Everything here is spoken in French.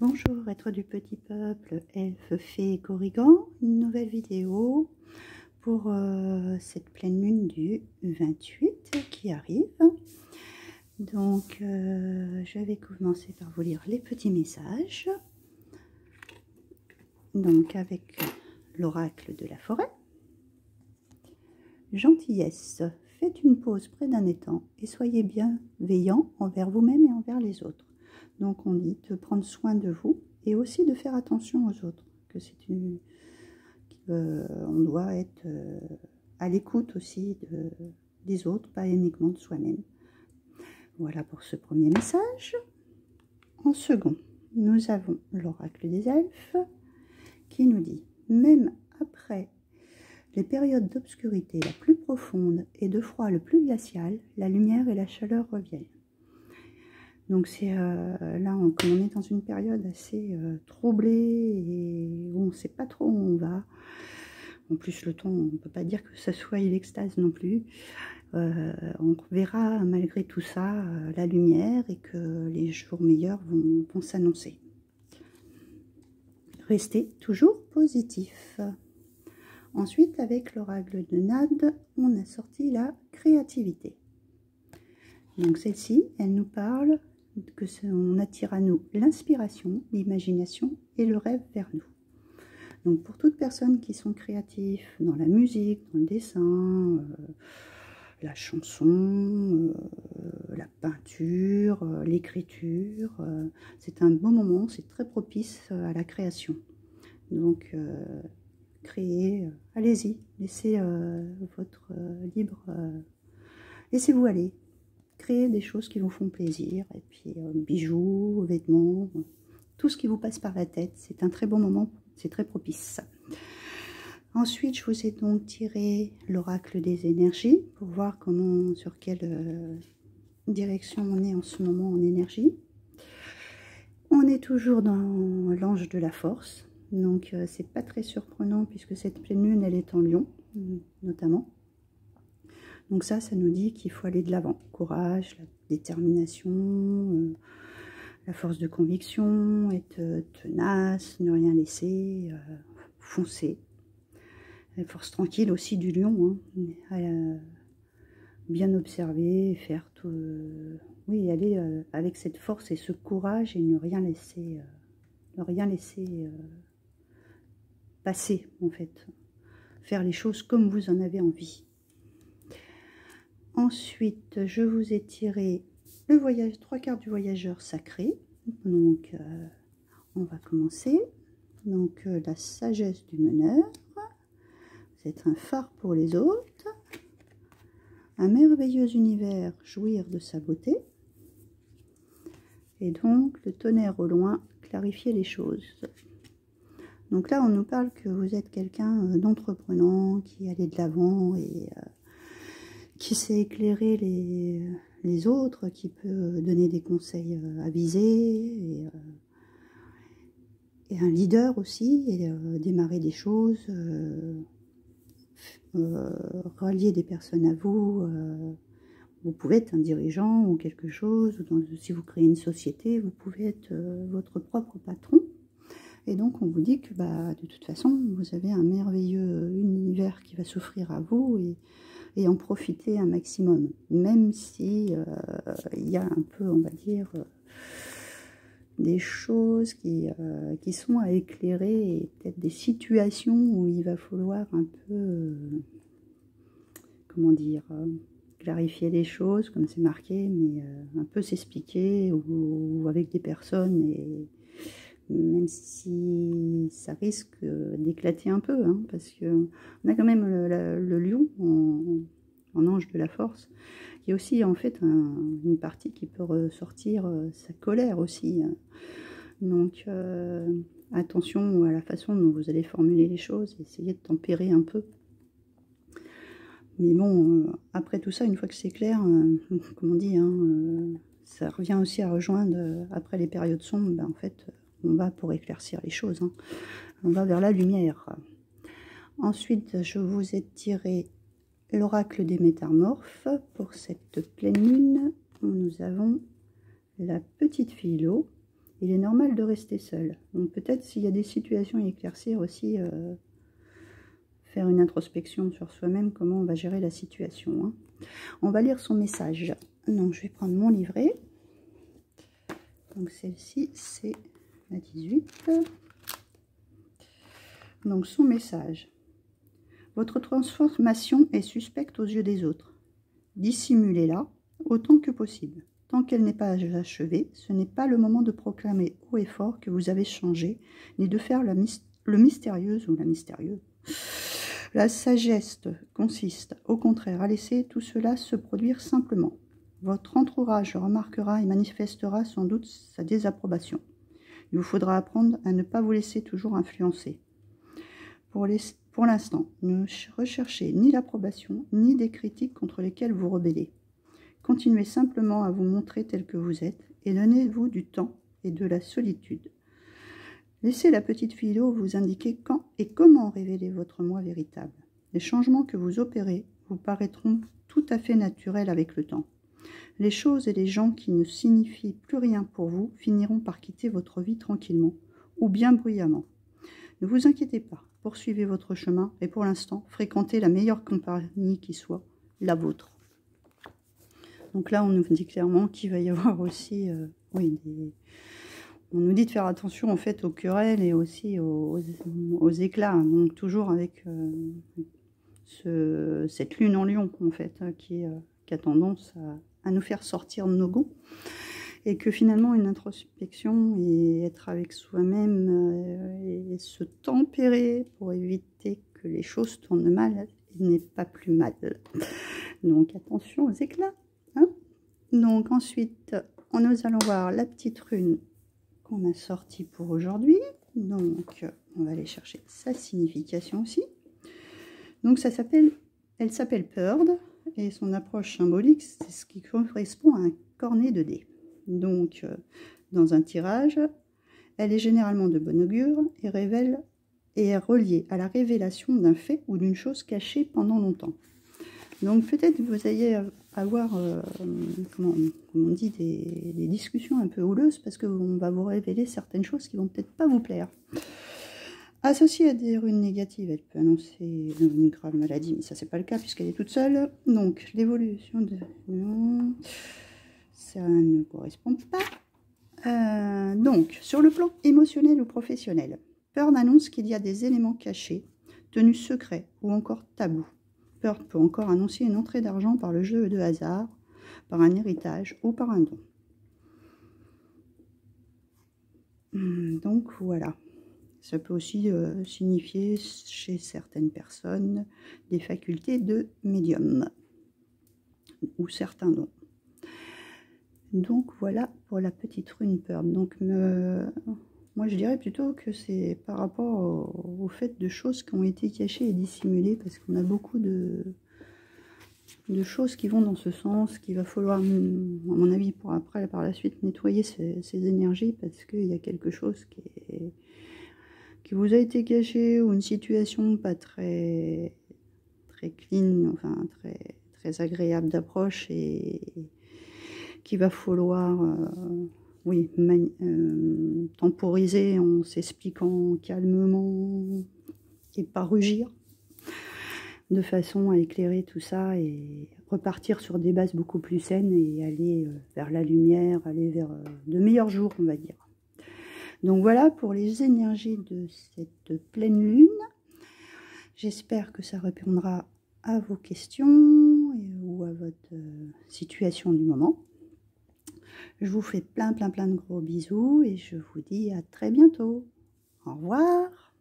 Bonjour, êtres du petit peuple, elfes, fées et corrigans, une nouvelle vidéo pour cette pleine lune du 28 qui arrive. Donc je vais commencer par vous lire les petits messages. Donc avec l'oracle de la forêt. Gentillesse, faites une pause près d'un étang et soyez bienveillants envers vous-même et envers les autres. Donc on dit de prendre soin de vous et aussi de faire attention aux autres, que c'est on doit être à l'écoute aussi des autres, pas uniquement de soi-même. Voilà pour ce premier message. En second, nous avons l'oracle des elfes qui nous dit « Même après les périodes d'obscurité la plus profonde et de froid le plus glacial, la lumière et la chaleur reviennent. » Donc c'est là, comme on est dans une période assez troublée et où on ne sait pas trop où on va. En plus, le temps, on ne peut pas dire que ça soit l'extase non plus. On verra malgré tout ça la lumière et que les jours meilleurs vont s'annoncer. Restez toujours positif. Ensuite, avec l'oracle de Nade, on a sorti la créativité. Donc celle-ci, elle nous parle que on attire à nous l'inspiration, l'imagination et le rêve vers nous. Donc pour toutes personnes qui sont créatifs dans la musique, dans le dessin, la chanson, la peinture, l'écriture, c'est un bon moment, c'est très propice à la création. Donc créez, allez-y, laissez votre libre, laissez-vous aller. Créer des choses qui vous font plaisir, et puis bijoux, vêtements, tout ce qui vous passe par la tête, c'est un très bon moment, c'est très propice. Ensuite, je vous ai donc tiré l'oracle des énergies, pour voir comment, sur quelle direction on est en ce moment en énergie. On est toujours dans l'ange de la force, donc c'est pas très surprenant, puisque cette pleine lune, elle est en Lion, notamment. Donc ça nous dit qu'il faut aller de l'avant. Courage, la détermination, la force de conviction, être tenace, ne rien laisser, foncer. La force tranquille aussi du lion, hein, bien observer, faire tout... oui, aller avec cette force et ce courage et ne rien laisser, passer, en fait. Faire les choses comme vous en avez envie. Ensuite, je vous ai tiré le voyage, 3 cartes du voyageur sacré. Donc, on va commencer. Donc, la sagesse du meneur. Vous êtes un phare pour les autres. Un merveilleux univers, jouir de sa beauté. Et donc, le tonnerre au loin, clarifier les choses. Donc là, on nous parle que vous êtes quelqu'un d'entreprenant, qui allait de l'avant et... qui sait éclairer les autres, qui peut donner des conseils avisés, et un leader aussi, et démarrer des choses, rallier des personnes à vous. Vous pouvez être un dirigeant ou quelque chose, si vous créez une société, vous pouvez être votre propre patron. Et donc on vous dit que de toute façon, vous avez un merveilleux univers qui va s'offrir à vous, et en profiter un maximum, même si il y a un peu, on va dire, des choses qui sont à éclairer, et peut-être des situations où il va falloir un peu, comment dire, clarifier les choses, comme c'est marqué, mais un peu s'expliquer, ou avec des personnes, et même si ça risque d'éclater un peu, hein, parce que on a quand même le lion en ange de la force. Il y a aussi en fait une partie qui peut ressortir sa colère aussi. Donc attention à la façon dont vous allez formuler les choses, essayez de tempérer un peu. Mais bon, après tout ça, une fois que c'est clair, comme on dit, hein, ça revient aussi à rejoindre, après les périodes sombres, en fait, on va pour éclaircir les choses, hein. On va vers la lumière. Ensuite, je vous ai tiré l'oracle des métamorphes. Pour cette pleine lune, nous avons la petite Philo Il est normal de rester seul. Donc peut-être s'il y a des situations à éclaircir aussi, faire une introspection sur soi-même, comment on va gérer la situation. Hein. On va lire son message. Donc je vais prendre mon livret. Donc celle-ci, c'est la 18. Donc son message. Votre transformation est suspecte aux yeux des autres. Dissimulez-la autant que possible. Tant qu'elle n'est pas achevée, ce n'est pas le moment de proclamer haut et fort que vous avez changé, ni de faire le mystérieuse ou la mystérieuse. La sagesse consiste, au contraire, à laisser tout cela se produire simplement. Votre entourage remarquera et manifestera sans doute sa désapprobation. Il vous faudra apprendre à ne pas vous laisser toujours influencer. Pour l'instant, ne recherchez ni l'approbation, ni des critiques contre lesquelles vous rebellez. Continuez simplement à vous montrer tel que vous êtes et donnez-vous du temps et de la solitude. Laissez la petite philo vous indiquer quand et comment révéler votre moi véritable. Les changements que vous opérez vous paraîtront tout à fait naturels avec le temps. Les choses et les gens qui ne signifient plus rien pour vous finiront par quitter votre vie tranquillement ou bien bruyamment. Ne vous inquiétez pas, poursuivez votre chemin et pour l'instant, fréquentez la meilleure compagnie qui soit, la vôtre. Donc là, on nous dit clairement qu'il va y avoir aussi, on nous dit de faire attention en fait aux querelles et aussi aux éclats. Donc toujours avec cette lune en lion en fait, qui a tendance à nous faire sortir de nos gonds. Et que finalement, une introspection et être avec soi-même et se tempérer pour éviter que les choses tournent mal n'est pas plus mal. Donc attention aux éclats. Hein. Donc ensuite, nous allons voir la petite rune qu'on a sortie pour aujourd'hui. Donc on va aller chercher sa signification aussi. Donc elle s'appelle Pearl et son approche symbolique, c'est ce qui correspond à un cornet de dés. Donc dans un tirage, elle est généralement de bon augure et est reliée à la révélation d'un fait ou d'une chose cachée pendant longtemps. Donc peut-être vous allez avoir, comment on dit, des discussions un peu houleuses parce qu'on va vous révéler certaines choses qui vont peut-être pas vous plaire. Associée à des runes négatives, elle peut annoncer une grave maladie, mais ça c'est pas le cas puisqu'elle est toute seule. Donc l'évolution de... Non, ça ne correspond pas. Donc sur le plan émotionnel ou professionnel, Pearl annonce qu'il y a des éléments cachés, tenus secrets ou encore tabous. Pearl peut encore annoncer une entrée d'argent par le jeu de hasard, par un héritage ou par un don. Donc voilà. Ça peut aussi signifier chez certaines personnes des facultés de médium ou certains dons. Donc voilà pour la petite rune Pearl. Donc moi je dirais plutôt que c'est par rapport au fait de choses qui ont été cachées et dissimulées, parce qu'on a beaucoup de choses qui vont dans ce sens, qu'il va falloir, à mon avis, pour après par la suite nettoyer ces énergies, parce qu'il y a quelque chose qui vous a été caché, ou une situation pas très clean, enfin très agréable d'approche, et qu'il va falloir temporiser en s'expliquant calmement et pas rugir, de façon à éclairer tout ça et repartir sur des bases beaucoup plus saines et aller vers la lumière, aller vers de meilleurs jours, on va dire. Donc voilà pour les énergies de cette pleine lune. J'espère que ça répondra à vos questions ou à votre situation du moment. Je vous fais plein de gros bisous et je vous dis à très bientôt. Au revoir.